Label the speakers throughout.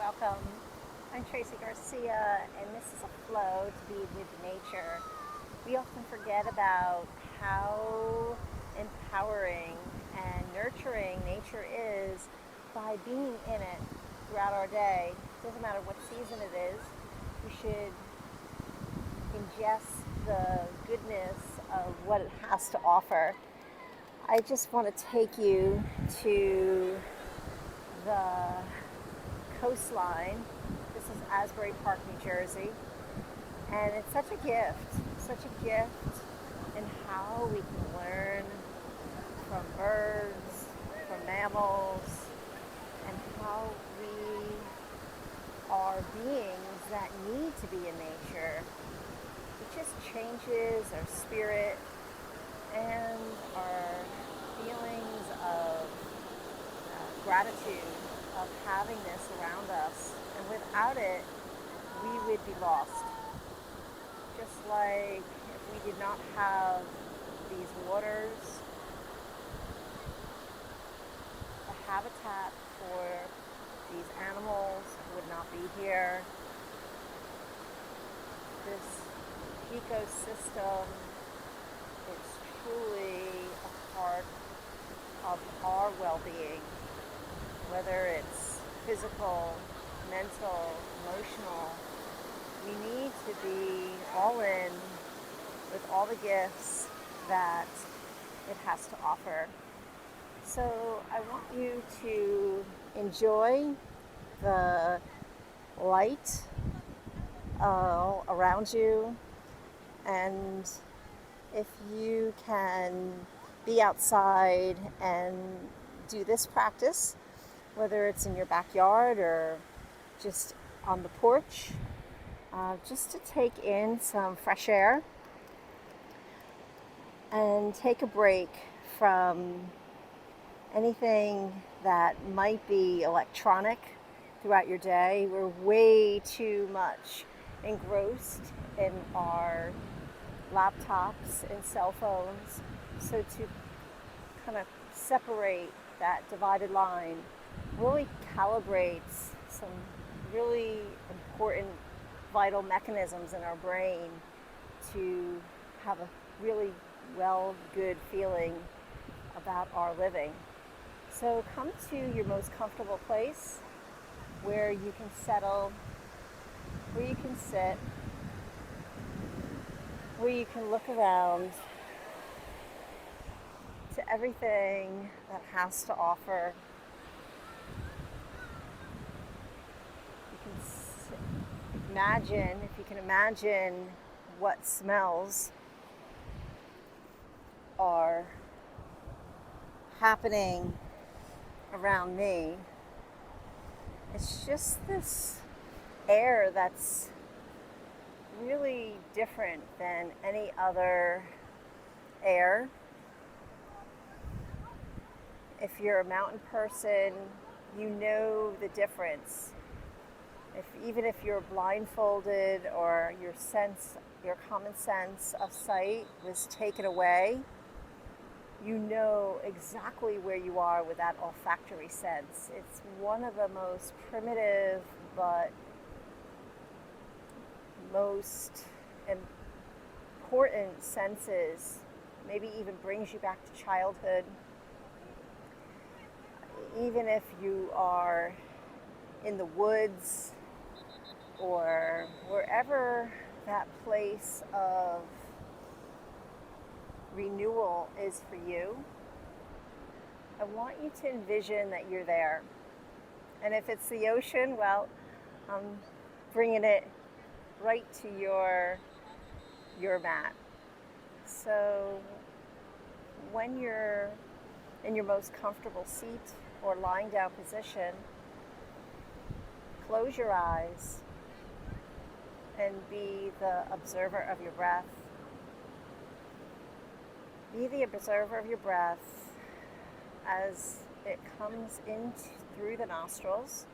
Speaker 1: Welcome. I'm Tracy Garcia, and this is a flow to be with nature. We often forget about how empowering and nurturing nature is by being in it throughout our day. It doesn't matter what season it is, we should ingest the goodness of what it has to offer. I just want to take you to the coastline. This is Asbury Park, New Jersey. And it's such a gift in how we can learn from birds, from mammals, and how we are beings that need to be in nature. It just changes our spirit and our feelings of gratitude of having this around us. And without it, we would be lost. Just like if we did not have these waters, the habitat for these animals would not be here. This ecosystem is truly a part of our well-being, whether it's physical, mental, emotional. We need to be all in with all the gifts that it has to offer. So I want you to enjoy the light around you, and if you can be outside and do this practice, whether it's in your backyard or just on the porch, just to take in some fresh air and take a break from anything that might be electronic throughout your day. We're way too much engrossed in our laptops and cell phones. So to kind of separate that divided line really calibrates some really important vital mechanisms in our brain to have a really good feeling about our living. So come to your most comfortable place where you can settle, where you can sit, where you can look around to everything that has to offer. You can imagine, if you can imagine what smells are happening around me. It's just this air that's really different than any other air. If you're a mountain person, you know the difference. Even if you're blindfolded or your common sense of sight was taken away, you know exactly where you are with that olfactory sense. It's one of the most primitive but most important senses. Maybe even brings you back to childhood. Even if you are in the woods or wherever that place of renewal is for you, I want you to envision that you're there. And if it's the ocean, well, I'm bringing it right to your mat. So when you're in your most comfortable seat or lying down position, close your eyes and be the observer of your breath. Be the observer of your breath as it comes in through the nostrils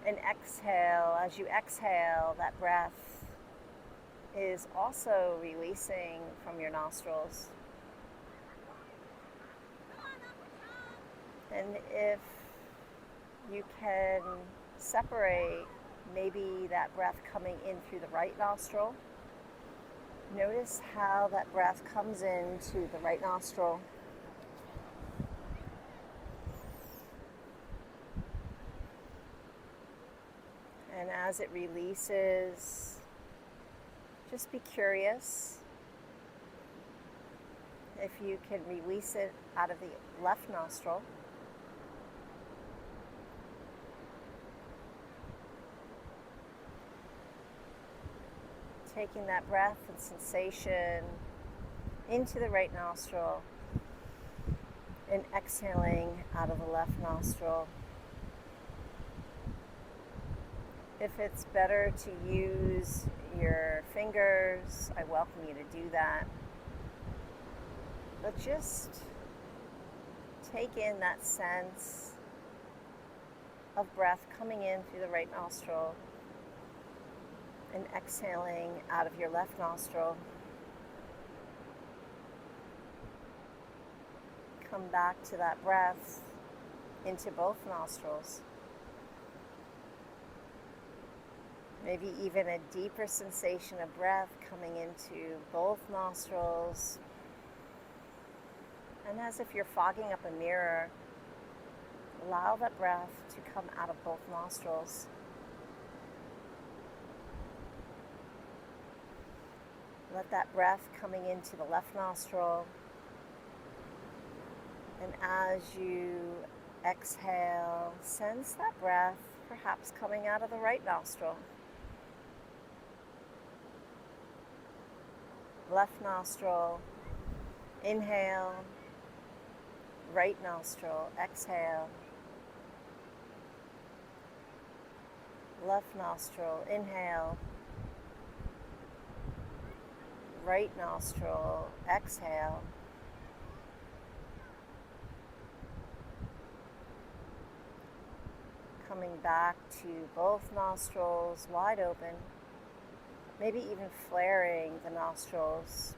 Speaker 1: and exhale. As you exhale, that breath is also releasing from your nostrils. And if you can separate maybe that breath coming in through the right nostril, notice how that breath comes into the right nostril and as it releases, just be curious if you can release it out of the left nostril. Taking that breath and sensation into the right nostril and exhaling out of the left nostril. If it's better to use your fingers, I welcome you to do that. But just take in that sense of breath coming in through the right nostril and exhaling out of your left nostril. Come back to that breath into both nostrils. Maybe even a deeper sensation of breath coming into both nostrils. And as if you're fogging up a mirror, allow that breath to come out of both nostrils. Let that breath coming into the left nostril, and as you exhale, sense that breath perhaps coming out of the right nostril. Left nostril, inhale. Right nostril, exhale. Left nostril, inhale. Right nostril, exhale. Coming back to both nostrils wide open, maybe even flaring the nostrils.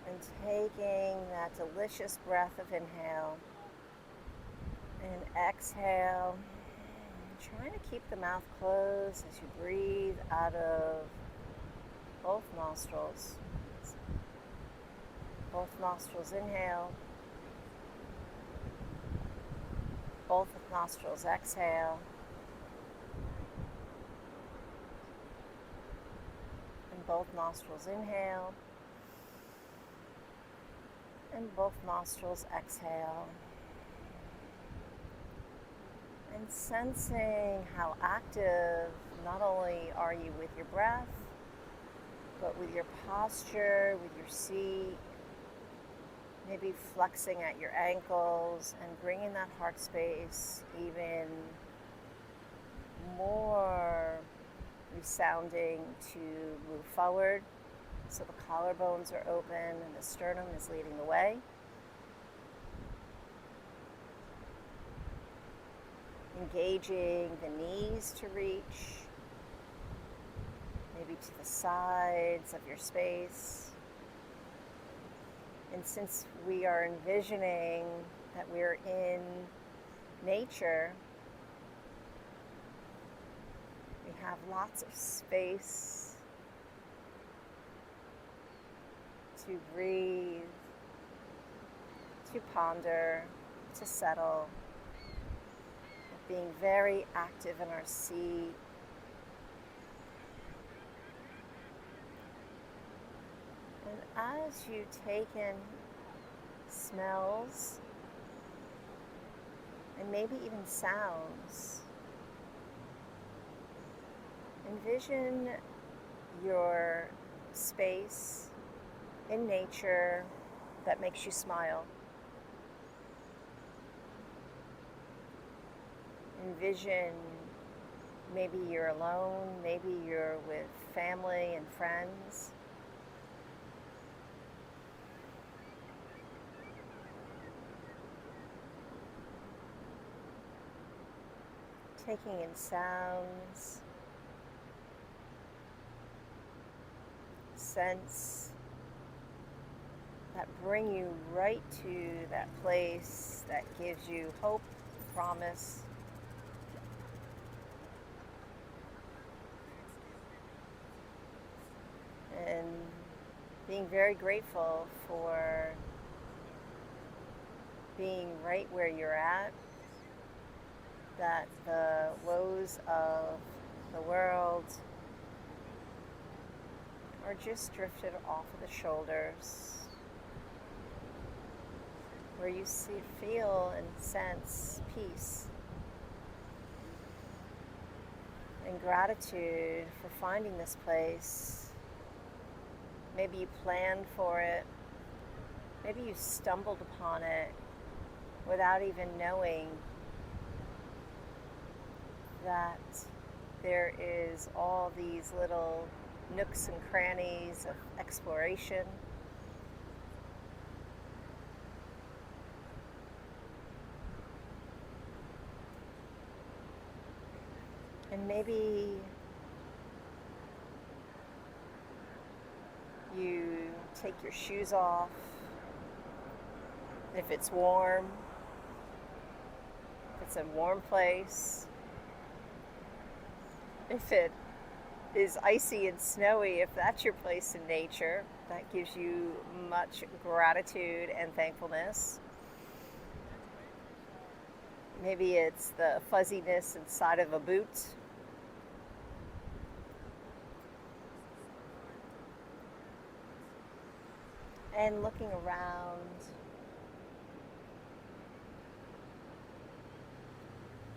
Speaker 1: And taking that delicious breath of inhale and exhale, trying to keep the mouth closed as you breathe out of both nostrils. Both nostrils inhale, both nostrils exhale, and both nostrils inhale, and both nostrils exhale. And sensing how active not only are you with your breath, but with your posture, with your seat, maybe flexing at your ankles and bringing that heart space even more resounding to move forward. So the collarbones are open and the sternum is leading the way. Engaging the knees to reach, maybe to the sides of your space. And since we are envisioning that we're in nature, we have lots of space to breathe, to ponder, to settle, being very active in our seat. And as you take in smells and maybe even sounds, envision your space in nature that makes you smile. Envision maybe you're alone, maybe you're with family and friends. Taking in sounds, sense that bring you right to that place that gives you hope, promise, and being very grateful for being right where you're at, that the woes of the world are just drifted off of the shoulders, where you see, feel and sense peace and gratitude for finding this place. Maybe you planned for it, maybe you stumbled upon it without even knowing that there is all these little nooks and crannies of exploration. And maybe you take your shoes off if it's warm, if it's a warm place, if it is icy and snowy, if that's your place in nature. That gives you much gratitude and thankfulness. Maybe it's the fuzziness inside of a boot. And looking around,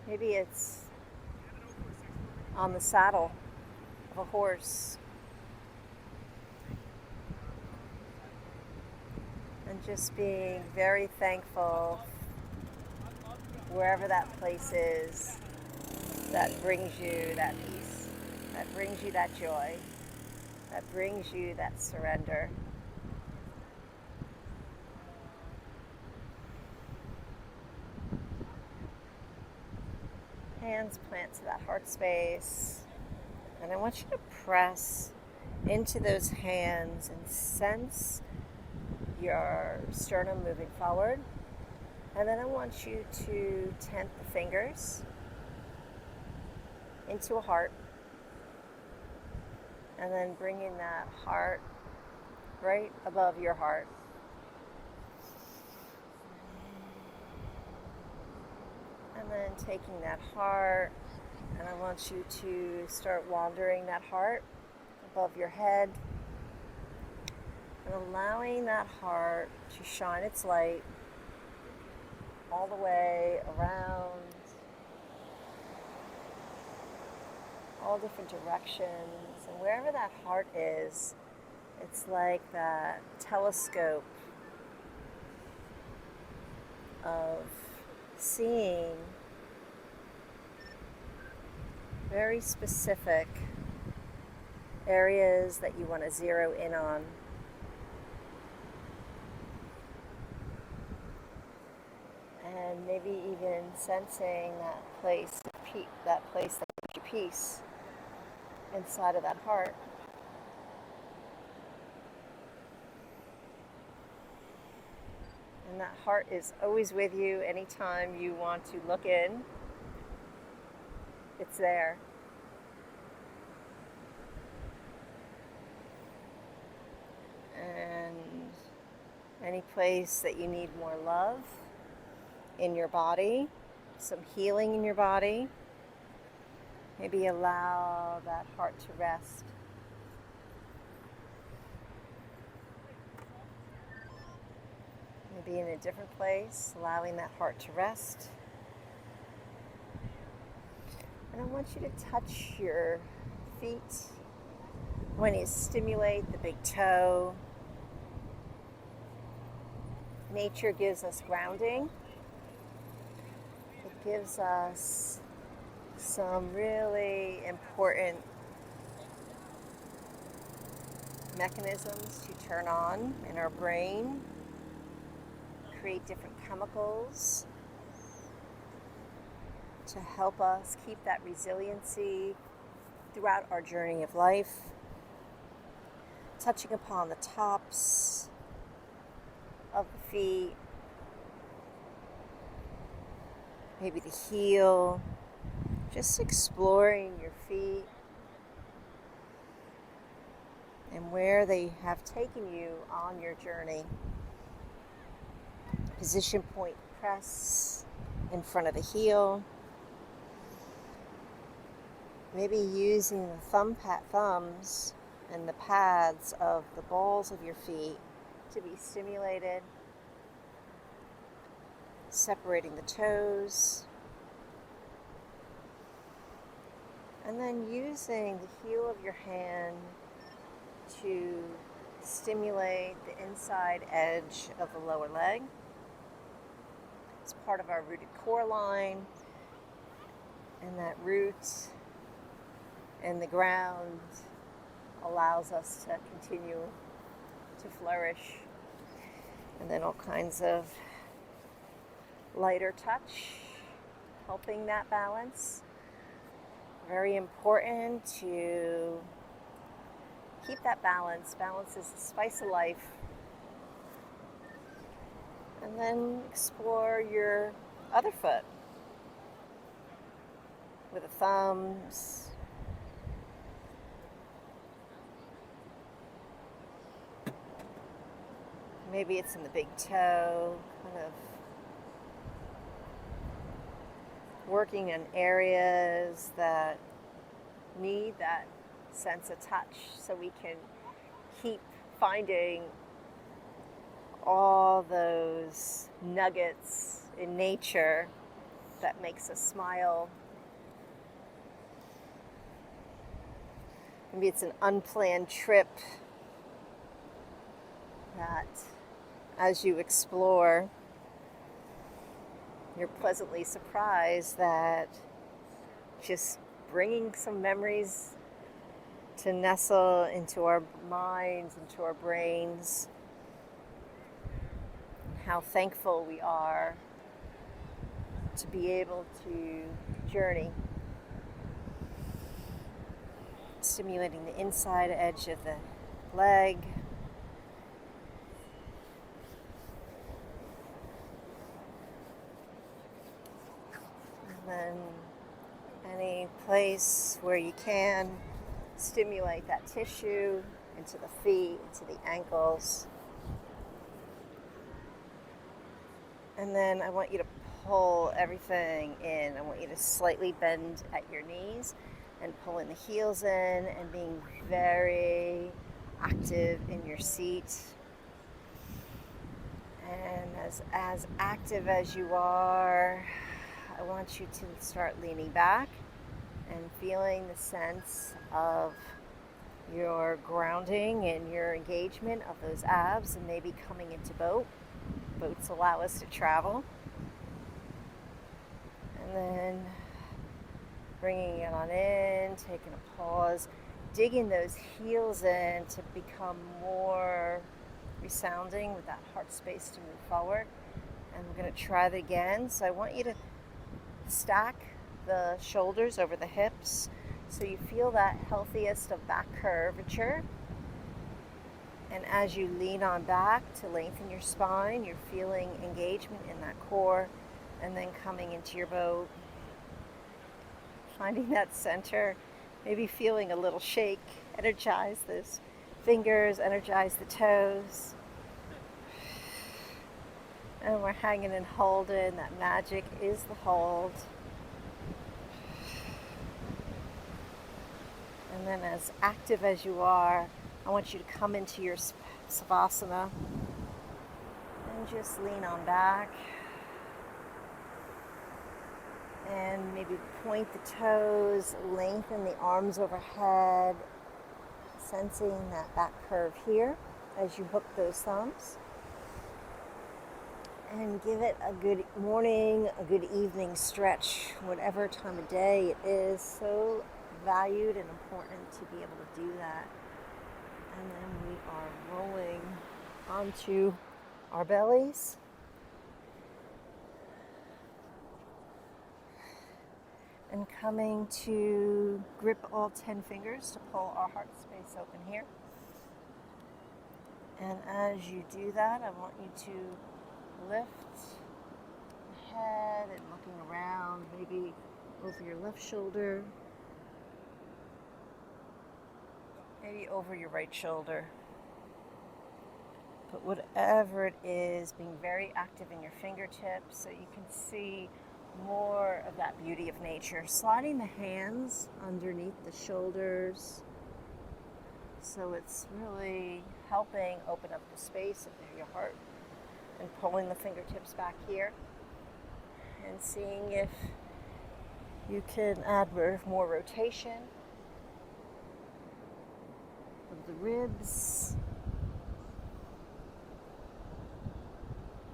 Speaker 1: maybe it's on the saddle of a horse, and just being very thankful wherever that place is that brings you that peace, that brings you that joy, that brings you that surrender. Hands plant to that heart space, and I want you to press into those hands and sense your sternum moving forward. And then I want you to tent the fingers into a heart, and then bringing that heart right above your heart. And then taking that heart, and I want you to start wandering that heart above your head, and allowing that heart to shine its light all the way around, all different directions. And wherever that heart is, it's like that telescope of seeing very specific areas that you want to zero in on. And maybe even sensing that place that gives you peace inside of that heart. And that heart is always with you anytime you want to look in. It's there. And any place that you need more love in your body, some healing in your body, maybe allow that heart to rest. Maybe in a different place, allowing that heart to rest. And I want you to touch your feet. When you stimulate the big toe, nature gives us grounding. It gives us some really important mechanisms to turn on in our brain, create different chemicals to help us keep that resiliency throughout our journey of life. Touching upon the tops of the feet, maybe the heel, just exploring your feet and where they have taken you on your journey. Position point press in front of the heel. Maybe using the thumbs and the pads of the balls of your feet to be stimulated. Separating the toes. And then using the heel of your hand to stimulate the inside edge of the lower leg. It's part of our rooted core line, and that root in the ground allows us to continue to flourish. And then all kinds of lighter touch, helping that balance. Very important to keep that balance. Balance is the spice of life. And then explore your other foot with the thumbs. Maybe it's in the big toe, kind of working in areas that need that sense of touch so we can keep finding all those nuggets in nature that makes us smile. Maybe it's an unplanned trip that as you explore, you're pleasantly surprised that just bringing some memories to nestle into our minds, into our brains, and how thankful we are to be able to journey, stimulating the inside edge of the leg. And then any place where you can, stimulate that tissue into the feet, into the ankles. And then I want you to pull everything in. I want you to slightly bend at your knees and pulling the heels in and being very active in your seat. And as active as you are, I want you to start leaning back and feeling the sense of your grounding and your engagement of those abs, and maybe coming into boat. Boats allow us to travel. And then bringing it on in, taking a pause, digging those heels in to become more resounding with that heart space to move forward. And we're going to try that again. So I want you to stack the shoulders over the hips so you feel that healthiest of back curvature. And as you lean on back to lengthen your spine, you're feeling engagement in that core, and then coming into your boat, finding that center, maybe feeling a little shake, energize those fingers, energize the toes. And we're hanging and holding. That magic is the hold. And then as active as you are, I want you to come into your Savasana and just lean on back. And maybe point the toes, lengthen the arms overhead, sensing that back curve here as you hook those thumbs. And give it a good morning, a good evening stretch, whatever time of day it is. So valued and important to be able to do that. And then we are rolling onto our bellies. And coming to grip all 10 fingers to pull our heart space open here. And as you do that, I want you to lift the head and looking around, maybe over your left shoulder, maybe over your right shoulder. But whatever it is, being very active in your fingertips so you can see more of that beauty of nature. Sliding the hands underneath the shoulders. So it's really helping open up the space of your heart, and pulling the fingertips back here and seeing if you can add more rotation of the ribs.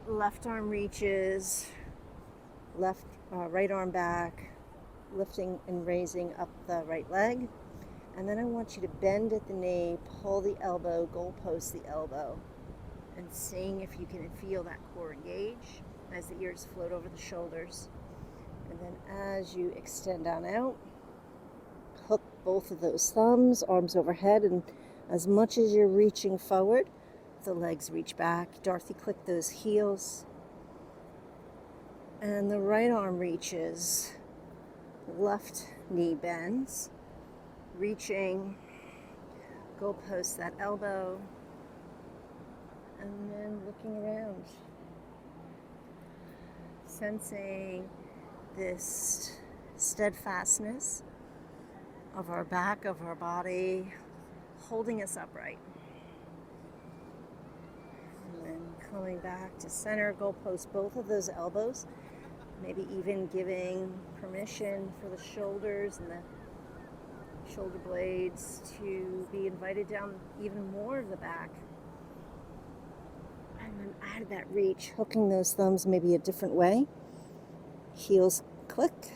Speaker 1: Left arm reaches, right arm back, lifting and raising up the right leg. And then I want you to bend at the knee, pull the elbow, goalpost the elbow, and seeing if you can feel that core engage as the ears float over the shoulders. And then as you extend on out, hook both of those thumbs, arms overhead, and as much as you're reaching forward, the legs reach back. Dorothy, click those heels. And the right arm reaches, left knee bends, reaching, goalpost that elbow, and then looking around, sensing this steadfastness of our back, of our body, holding us upright. And then coming back to center, goalpost both of those elbows, maybe even giving permission for the shoulders and the shoulder blades to be invited down even more of the back. And then out of that reach, hooking those thumbs maybe a different way. Heels click,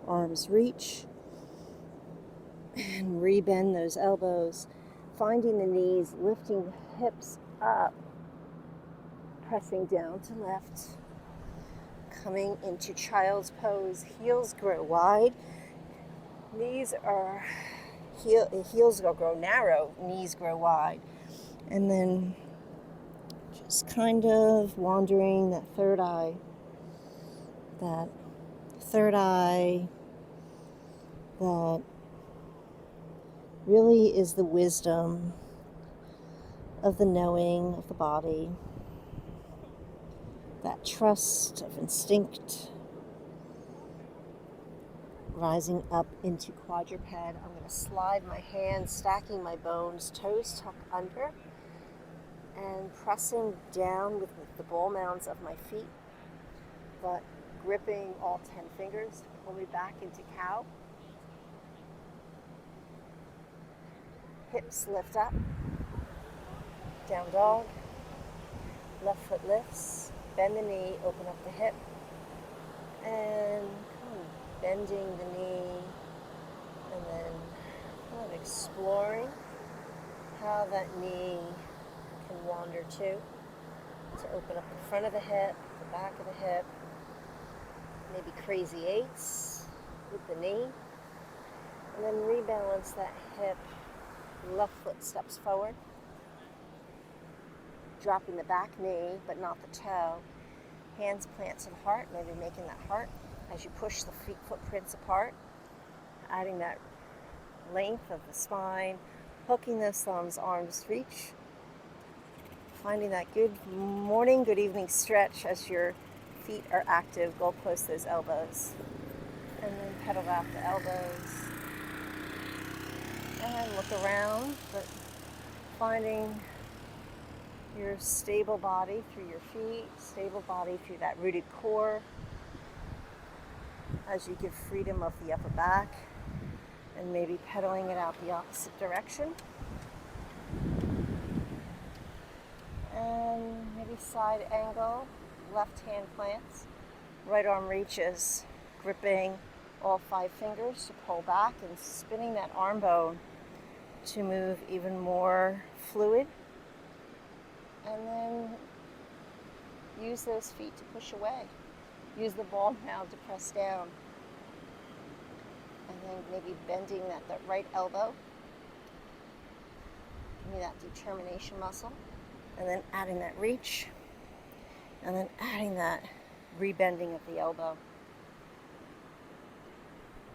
Speaker 1: arms reach, and rebend those elbows, finding the knees, lifting the hips up, pressing down to lift, coming into child's pose. Heels grow wide, heels will grow narrow, knees grow wide. And then just kind of wandering that third eye that really is the wisdom of the knowing of the body, that trust of instinct, rising up into quadruped. I'm going to slide my hands, stacking my bones, toes tuck under, and pressing down with the ball mounds of my feet, but gripping all 10 fingers to pull me back into cow. Hips lift up, down dog, left foot lifts, bend the knee, open up the hip, and bending the knee, and then kind of exploring how that knee can wander to open up the front of the hip, the back of the hip, maybe crazy eights with the knee, and then rebalance that hip. Left foot steps forward, dropping the back knee but not the toe. Hands plant to the heart, maybe making that heart as you push the feet footprints apart, adding that length of the spine, hooking those thumbs, arms reach, finding that good morning, good evening stretch as your feet are active. Goalpost those elbows, and then pedal out the elbows. And look around, but finding your stable body through your feet, stable body through that rooted core as you give freedom of the upper back, and maybe pedaling it out the opposite direction. And maybe side angle, left hand plants, right arm reaches, gripping all 5 fingers to pull back and spinning that arm bone to move even more fluid. And then use those feet to push away. Use the ball now to press down. And then maybe bending that right elbow. Give me that determination muscle. and then adding that reach, and then adding that rebending of the elbow.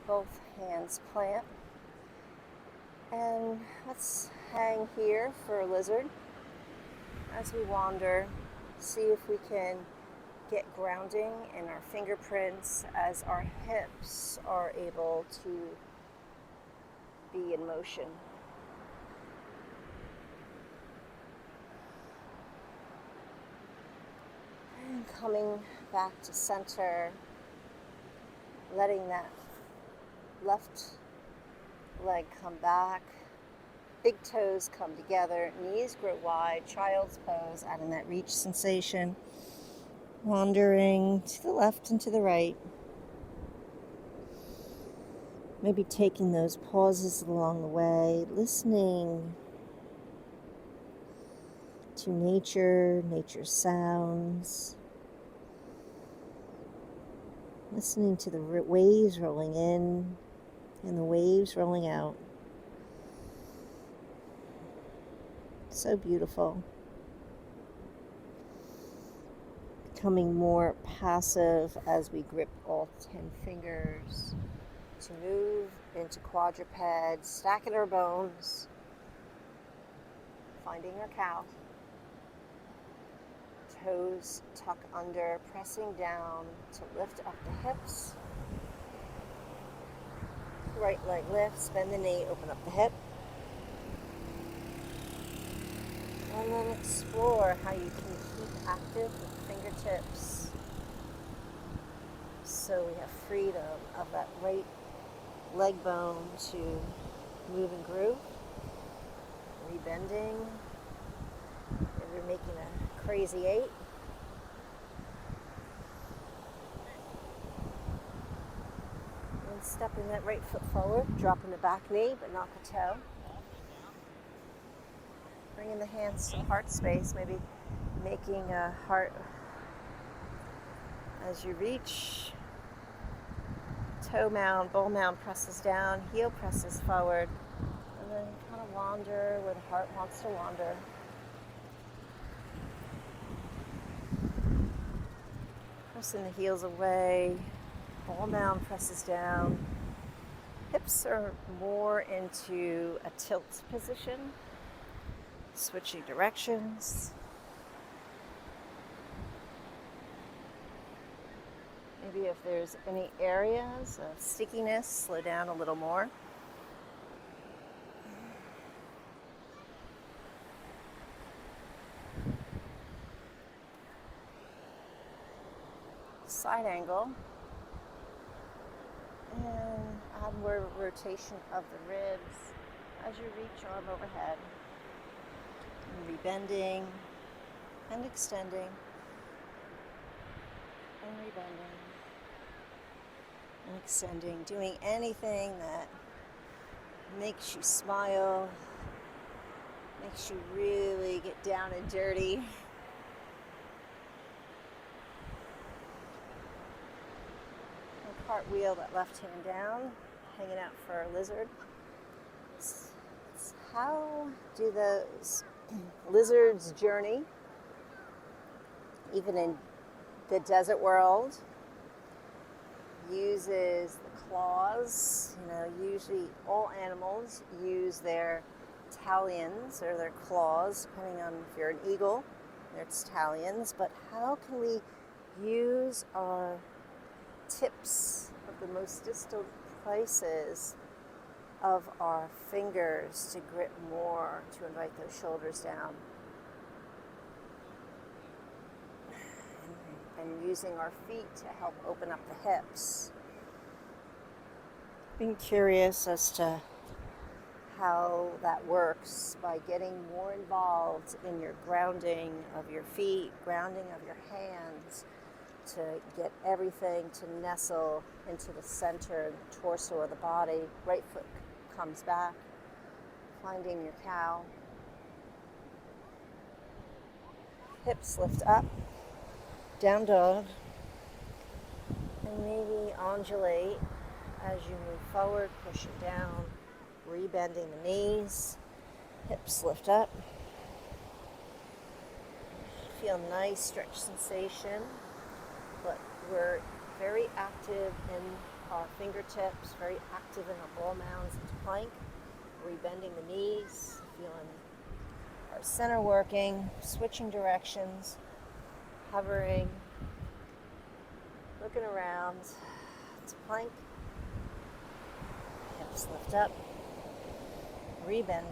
Speaker 1: Both hands plant, and let's hang here for a lizard. As we wander, see if we can get grounding in our fingerprints as our hips are able to be in motion. And coming back to center, letting that left leg come back, big toes come together, knees grow wide, child's pose, adding that reach sensation, wandering to the left and to the right. Maybe taking those pauses along the way, listening to nature, nature's sounds, listening to the waves rolling in and the waves rolling out. So beautiful. Becoming more passive as we grip all 10 fingers to move into quadruped, stacking our bones, finding our cow. Toes tuck under, pressing down to lift up the hips. Right leg lifts, bend the knee, open up the hip. And then explore how you can keep active with fingertips. So we have freedom of that right leg bone to move and groove. Rebending. Maybe making a crazy 8. And stepping that right foot forward, dropping the back knee, but not the toe. Bringing the hands to heart space, maybe making a heart as you reach. Toe mound, bowl mound presses down, heel presses forward, and then kind of wander where the heart wants to wander. Pressing the heels away, bowl mound presses down. Hips are more into a tilt position. Switching directions. Maybe if there's any areas of stickiness, slow down a little more. Side angle. And add more rotation of the ribs as you reach arm overhead. And rebending and extending and rebending and extending, doing anything that makes you smile, makes you really get down and dirty. And cartwheel that left hand down, hanging out for a lizard. How do those lizards journey, even in the desert world, uses the claws. Usually all animals use their talons or their claws, depending on if you're an eagle, it's talons. But how can we use our tips of the most distal places of our fingers to grip more, to invite those shoulders down? And using our feet to help open up the hips. Being curious as to how that works by getting more involved in your grounding of your feet, grounding of your hands, to get everything to nestle into the center, the torso of the body. Right foot comes back, finding your cow. Hips lift up. Down dog, and maybe undulate as you move forward, pushing down, rebending the knees, hips lift up, feel nice stretch sensation, but we're very active in our fingertips, very active in our ball mounds into plank, rebending the knees, feeling our center working, switching directions, hovering, looking around to plank, hips lift up, rebending.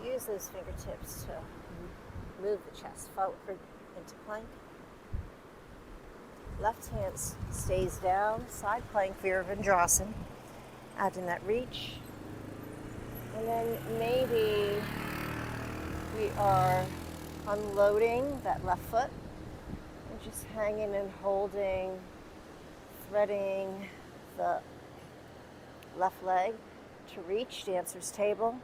Speaker 1: Use those fingertips to move the chest forward into plank. Left hand stays down, side plank, Virabhadrasana. Add in that reach. And then maybe we are unloading that left foot and just hanging and holding, threading the left leg to reach, dancer's table.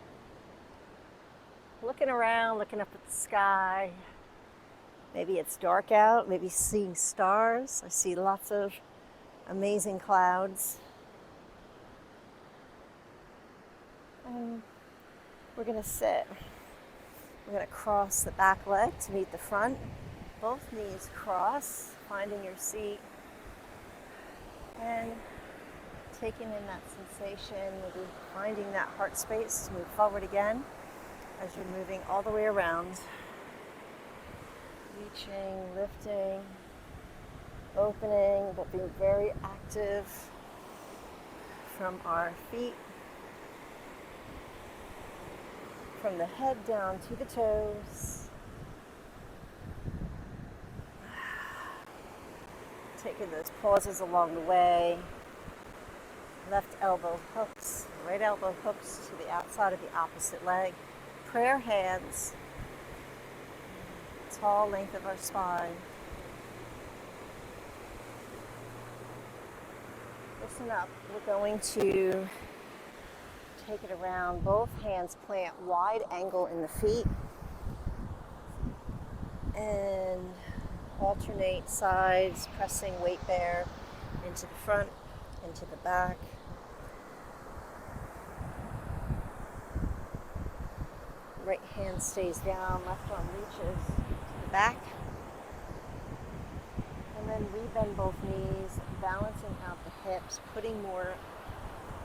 Speaker 1: Looking around, looking up at the sky. Maybe it's dark out, maybe seeing stars. I see lots of amazing clouds. And we're going to sit. We're going to cross the back leg to meet the front. Both knees cross, finding your seat. And taking in that sensation, maybe finding that heart space to move forward again as you're moving all the way around. Reaching, lifting, opening, but being very active from our feet, from the head down to the toes. Taking those pauses along the way. Left elbow hooks, right elbow hooks to the outside of the opposite leg. Prayer hands. Tall length of our spine. Listen up. We're going to take it around. Both hands plant wide angle in the feet and alternate sides, pressing weight bear into the front, into the back. Right hand stays down, left arm reaches back, and then rebend both knees, balancing out the hips, putting more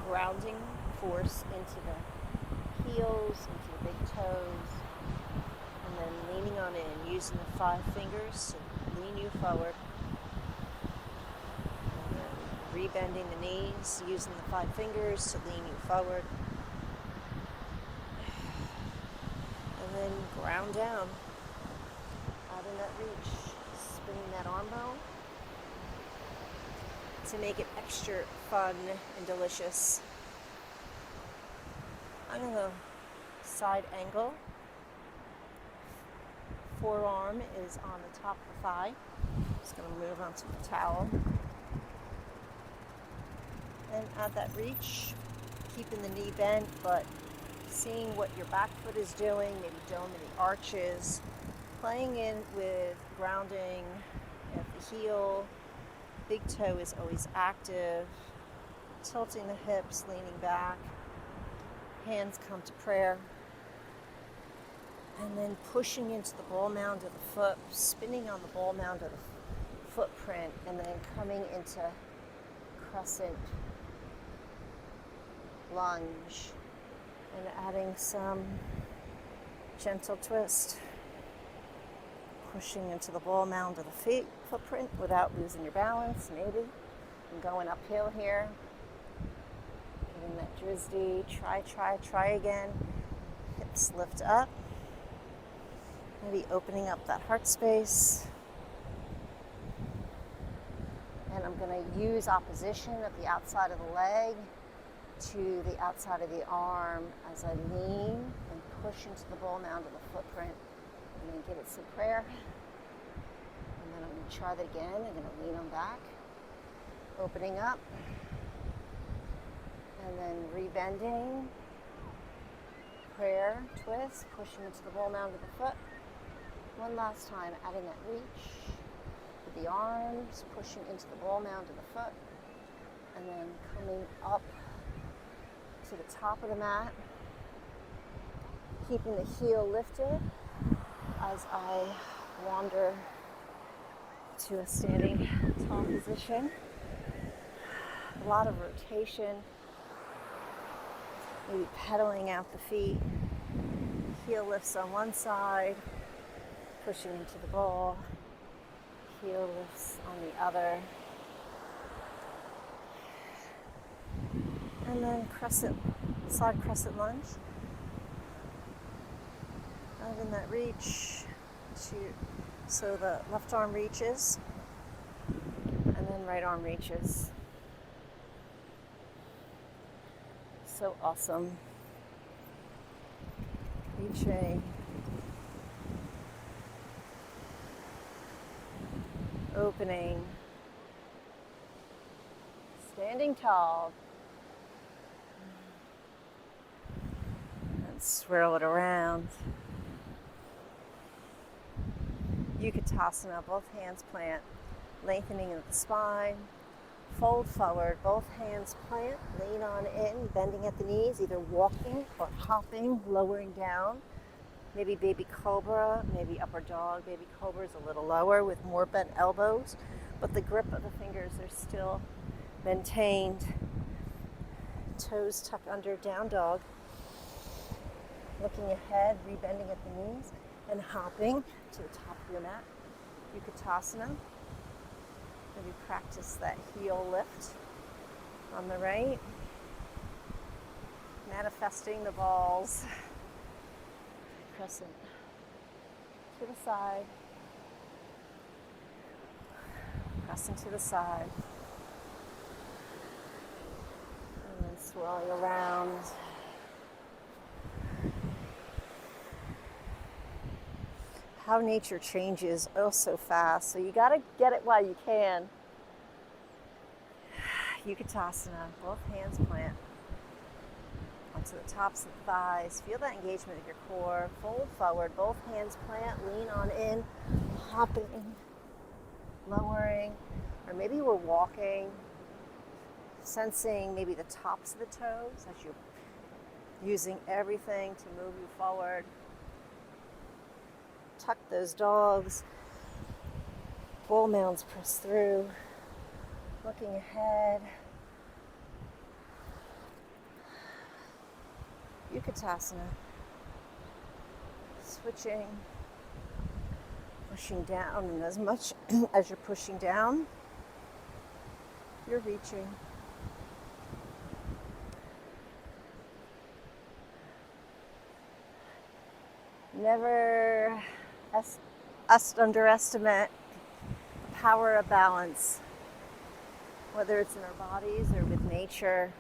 Speaker 1: grounding force into the heels, into the big toes, and then leaning on in, using the 5 fingers to lean you forward, and then rebending the knees, using the 5 fingers to lean you forward, and then ground down. Out in that reach, spinning that arm bone to make it extra fun and delicious. I'm going to side angle. Forearm is on the top of the thigh. Just going to move onto the towel. And add that reach, keeping the knee bent, but seeing what your back foot is doing, maybe doming the arches. Playing in with grounding at the heel, big toe is always active, tilting the hips, leaning back, hands come to prayer, and then pushing into the ball mound of the foot, spinning on the ball mound of the footprint, and then coming into crescent lunge, and adding some gentle twist. Pushing into the ball mound of the feet footprint without losing your balance, maybe. And going uphill here. Getting that Drisdi. Try again. Hips lift up. Maybe opening up that heart space. And I'm going to use opposition of the outside of the leg to the outside of the arm as I lean and push into the ball mound of the footprint. I'm going to give it some prayer, and then I'm going to try that again. I'm going to lean on back, opening up, and then rebending, prayer, twist, pushing into the ball mound of the foot. One last time, adding that reach with the arms, pushing into the ball mound of the foot, and then coming up to the top of the mat, keeping the heel lifted, as I wander to a standing tall position. A lot of rotation, maybe pedaling out the feet, heel lifts on one side, pushing into the ball, heel lifts on the other, and then side crescent lunge. And in that reach, so the left arm reaches, and then right arm reaches. So awesome. Reaching. Opening. Standing tall. And swirl it around. Utkatasana, both hands plant, lengthening of the spine. Fold forward, both hands plant, lean on in, bending at the knees, either walking or hopping, lowering down. Maybe baby cobra, maybe upward dog. Baby cobra is a little lower with more bent elbows, but the grip of the fingers are still maintained. Toes tuck under, down dog. Looking ahead, rebending at the knees, and hopping to the top of your mat. Utkatasana. Maybe practice that heel lift on the right. Manifesting the balls. Crescent to the side. Crescent to the side. And then swirling around. How nature changes oh so fast, so you got to get it while you can. Utkatasana, both hands plant onto the tops of the thighs. Feel that engagement of your core. Fold forward, both hands plant, lean on in, hopping, lowering, or maybe we're walking, sensing maybe the tops of the toes as you're using everything to move you forward. Tuck those dogs. Bull mounds press through. Looking ahead. Utkatasana. Switching. Pushing down, and as much as you're pushing down, you're reaching. Never underestimate the power of balance, whether it's in our bodies or with nature.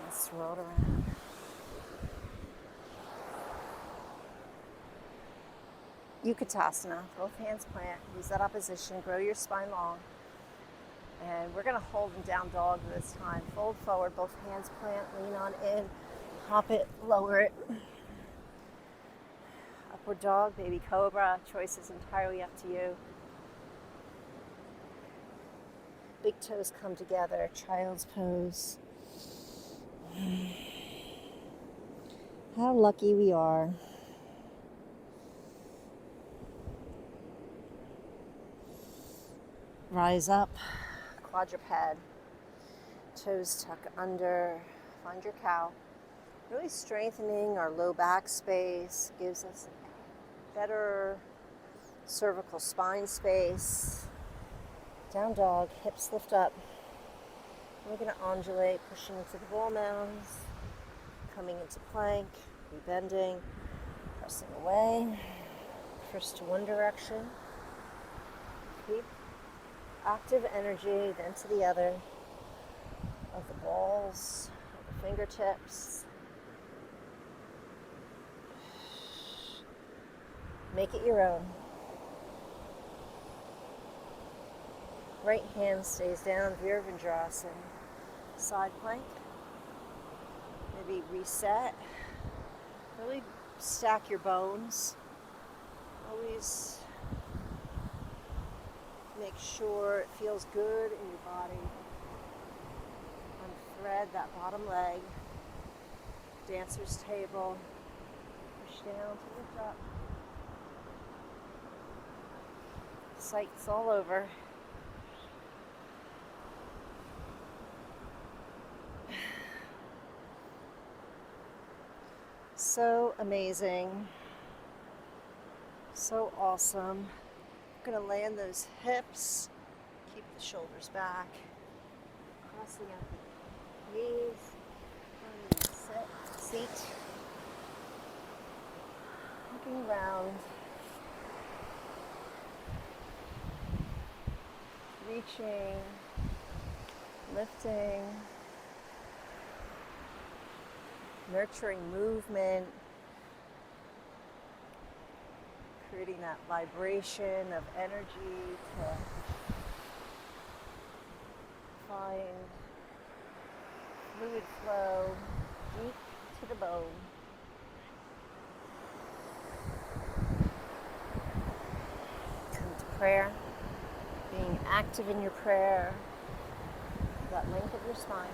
Speaker 1: And swirl it around. Utkatasana, both hands plant, use that opposition, grow your spine long. And we're gonna hold in down dog this time. Fold forward, both hands plant, lean on in, hop it, lower it. Upward dog, baby cobra, choice is entirely up to you. Big toes come together, child's pose. How lucky we are. Rise up, quadruped. Toes tuck under, find your cow. Really strengthening our low back space, gives us better cervical spine space. Down dog, hips lift up. We're going to undulate, pushing into the bull mounds, coming into plank, rebending, pressing away. First to one direction. Keep active energy, then to the other, of the balls, of the fingertips. Make it your own. Right hand stays down, Virabhadrasana. Side plank. Maybe reset. Really stack your bones. Always make sure it feels good in your body. Unthread that bottom leg. Dancer's table. reach down to lift up. Sights all over. So amazing. So awesome. I'm going to land those hips, keep the shoulders back, crossing out the knees, seat, looking around, reaching, lifting, nurturing movement, creating that vibration of energy to find fluid flow deep to the bone. Come to prayer, being active in your prayer, that length of your spine.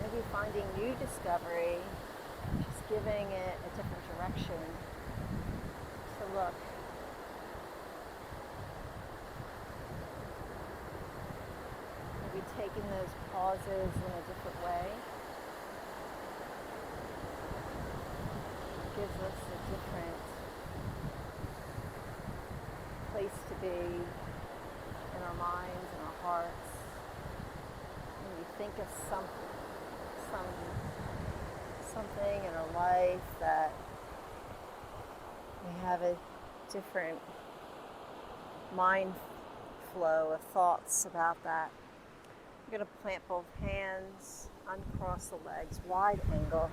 Speaker 1: Maybe finding new discovery, just giving it a different direction to look. Maybe taking those pauses in a different way gives us a different place to be in our minds and our hearts. When you think of something in our life that we have a different mind flow of thoughts about that. You're going to plant both hands, uncross the legs, wide angle,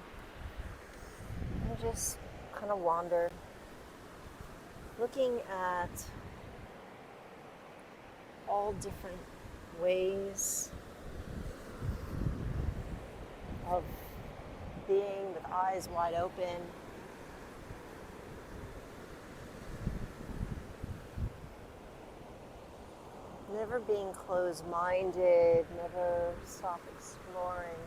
Speaker 1: and just kind of wander, looking at all different ways of being with eyes wide open. Never being closed-minded, never stop exploring.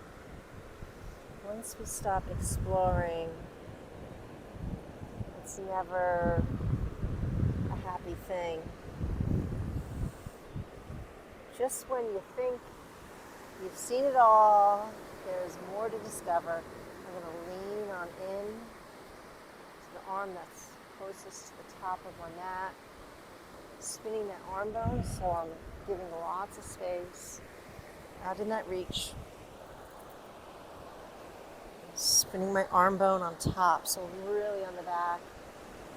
Speaker 1: Once we stop exploring, it's never a happy thing. Just when you think you've seen it all, there's more to discover. I'm going to lean on in to the arm that's closest to the top of my mat. Spinning that arm bone, so I'm giving lots of space out in that reach. Spinning my arm bone on top, so really on the back,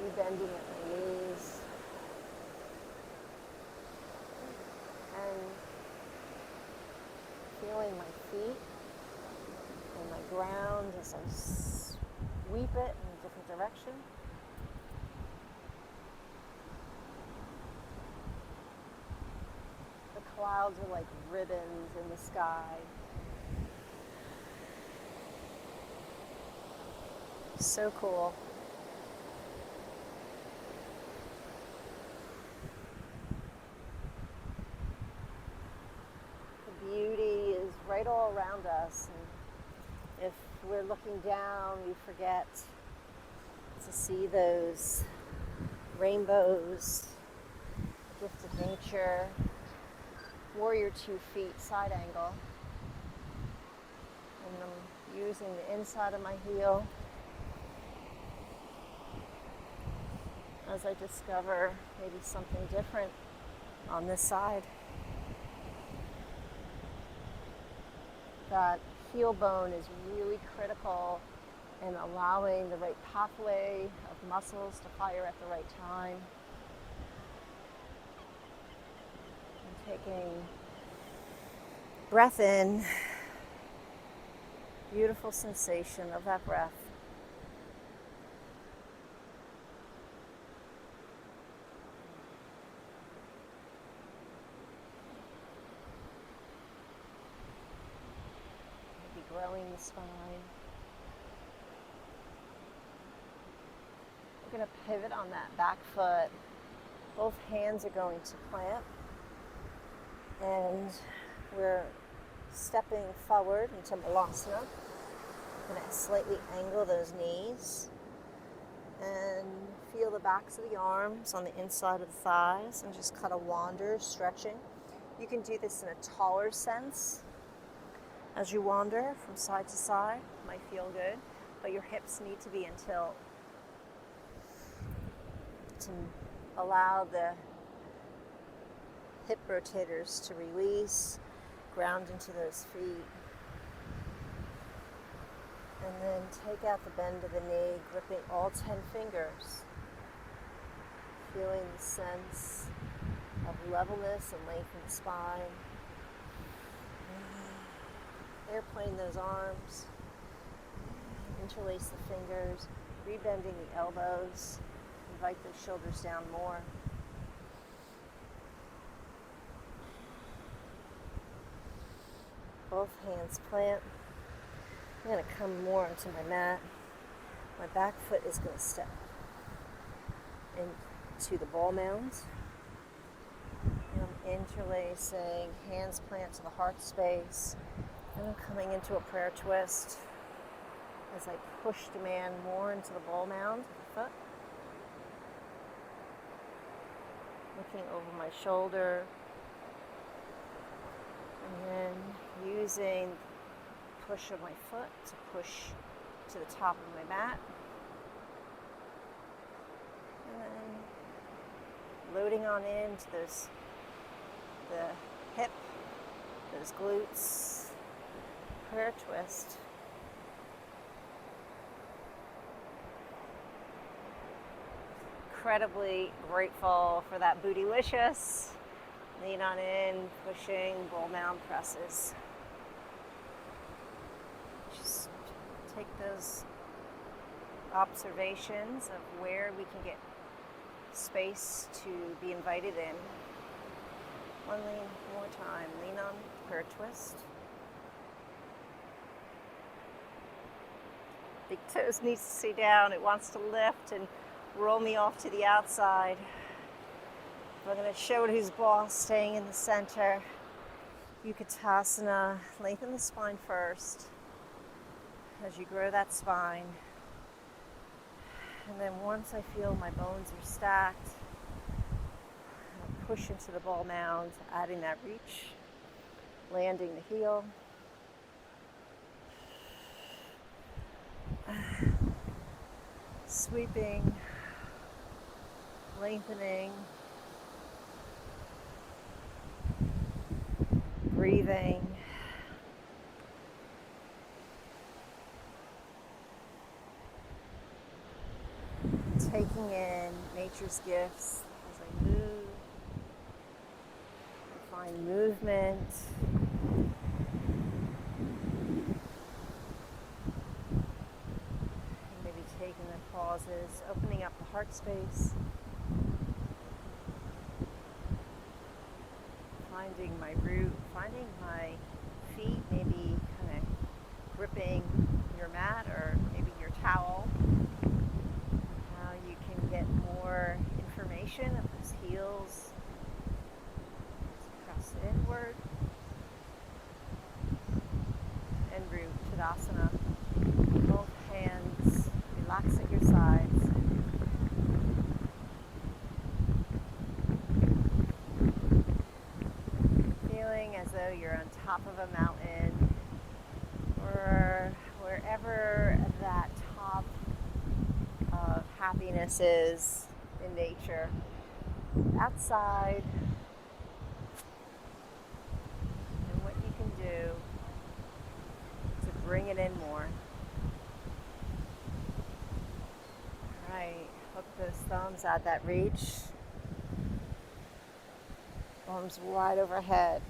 Speaker 1: rebending at my knees. And feeling my feet and my ground as I sweep it in a different direction. Clouds are like ribbons in the sky. So cool. The beauty is right all around us, and if we're looking down, we forget to see those rainbows, gift of nature. Warrior 2 feet side angle, and I'm using the inside of my heel as I discover maybe something different on this side. That heel bone is really critical in allowing the right pathway of muscles to fire at the right time. Taking breath in, beautiful sensation of that breath. Maybe growing the spine. We're going to pivot on that back foot. Both hands are going to plant. And we're stepping forward into Malasana. We're going to slightly angle those knees and feel the backs of the arms on the inside of the thighs and just kind of wander, stretching. You can do this in a taller sense as you wander from side to side. Might feel good, but your hips need to be in tilt to allow the hip rotators to release, ground into those feet. And then take out the bend of the knee, gripping all 10 fingers. Feeling the sense of levelness and length in the spine. Airplane those arms. Interlace the fingers, rebending the elbows. Invite those shoulders down more. Both hands plant. I'm going to come more onto my mat. My back foot is going to step into the ball mound. And I'm interlacing, hands plant to the heart space. And I'm coming into a prayer twist as I push the man more into the ball mound with the foot. Looking over my shoulder. And then using push of my foot to push to the top of my mat. And then loading on into the hip, those glutes, prayer twist. Incredibly grateful for that bootylicious. Lean on in, pushing, bull mound presses. Just take those observations of where we can get space to be invited in. One lean more time. Lean on, prayer twist. Big toes needs to stay down. It wants to lift and roll me off to the outside. We're going to show it who's boss, staying in the center. Utkatasana. Lengthen the spine first as you grow that spine. And then once I feel my bones are stacked, I'll push into the ball mound, adding that reach, landing the heel. Sweeping, lengthening, breathing. Taking in nature's gifts as I move. Find movement. Maybe taking the pauses, opening up the heart space. Finding my root, finding my feet, maybe kind of gripping your mat or maybe your towel. How you can get more information of those heels. Press inward. And root, Tadasana. Both hands relax at your sides. Feeling as though you're on top of a mountain or wherever that top of happiness is in nature. Outside. And what you can do to bring it in more. Right, hook those thumbs, add that reach. Arms wide overhead.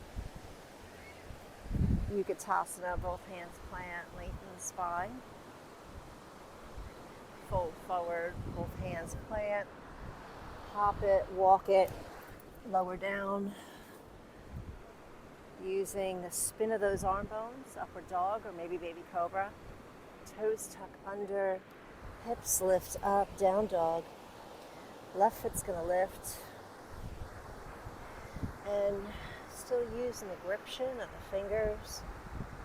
Speaker 1: Utkatasana, both hands plant, lengthen the spine. Fold forward, both hands plant. Hop it, walk it, lower down. Using the spin of those arm bones, upward dog or maybe baby cobra. Toes tuck under, hips lift up, down dog. Left foot's gonna lift. And still using the gription of the fingers.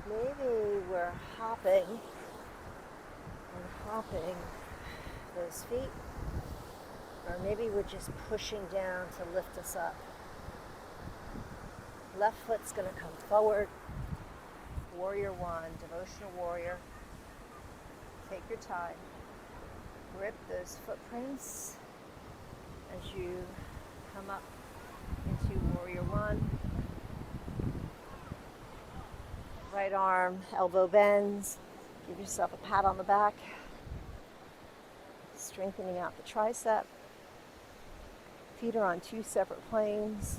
Speaker 1: Maybe we're hopping and hopping those feet, or maybe we're just pushing down to lift us up. Left foot's going to come forward. Warrior one, devotional warrior. Take your time. Grip those footprints as you come up into warrior one. Right arm, elbow bends. Give yourself a pat on the back. Strengthening out the tricep. Feet are on two separate planes.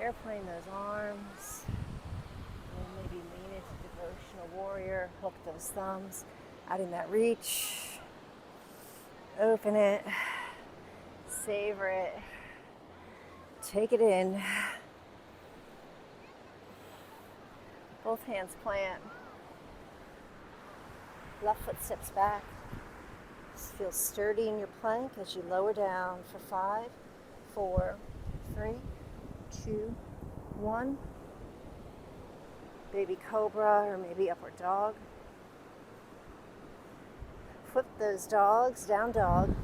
Speaker 1: Airplane those arms. And maybe lean into devotional warrior. Hook those thumbs. Adding that reach. Open it. Savor it. Take it in. Both hands plant. Left foot steps back. Just feel sturdy in your plank as you lower down for 5, 4, 3, 2, 1. Baby cobra or maybe upward dog. Flip those dogs, down dog.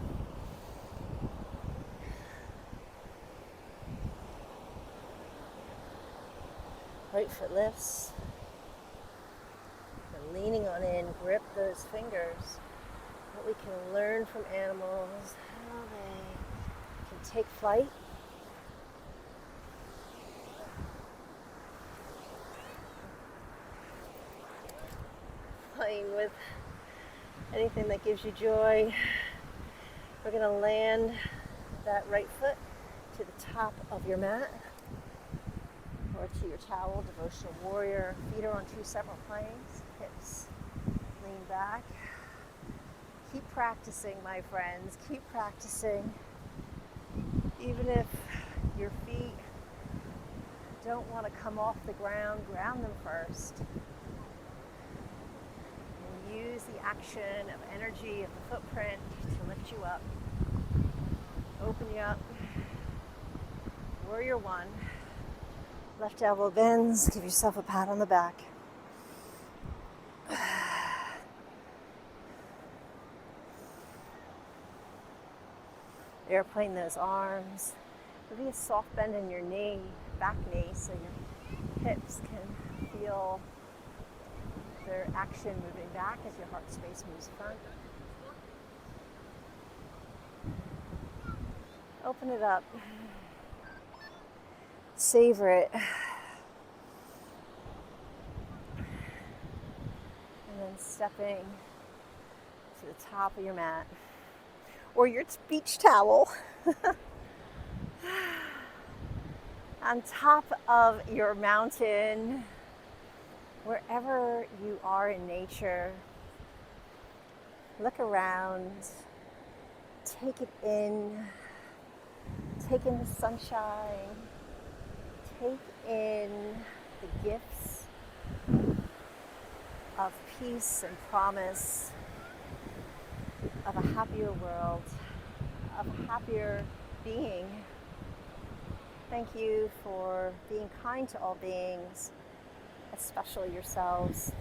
Speaker 1: Right foot lifts. And leaning on in, grip those fingers. What we can learn from animals, how they can take flight. Playing with anything that gives you joy. We're going to land that right foot to the top of your mat or to your towel, devotional warrior. Feet are on two separate planes. Hips lean back. Keep practicing, my friends. Keep practicing. Even if your feet don't want to come off the ground, ground them first. Use the action of energy of the footprint to lift you up, open you up. Warrior one. Left elbow bends. Give yourself a pat on the back. Airplane those arms. Maybe a soft bend in your knee, back knee, so your hips can feel their action moving back as your heart space moves front. Open it up. Savor it. And then stepping to the top of your mat or your beach towel on top of your mountain. Wherever you are in nature, look around, take it in, take in the sunshine, take in the gifts of peace and promise, of a happier world, of a happier being. Thank you for being kind to all beings, especially yourselves.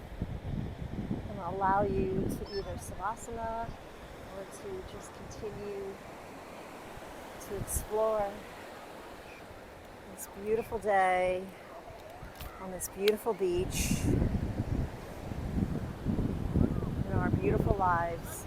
Speaker 1: And I'll allow you to either savasana or to just continue to explore this beautiful day on this beautiful beach in our beautiful lives.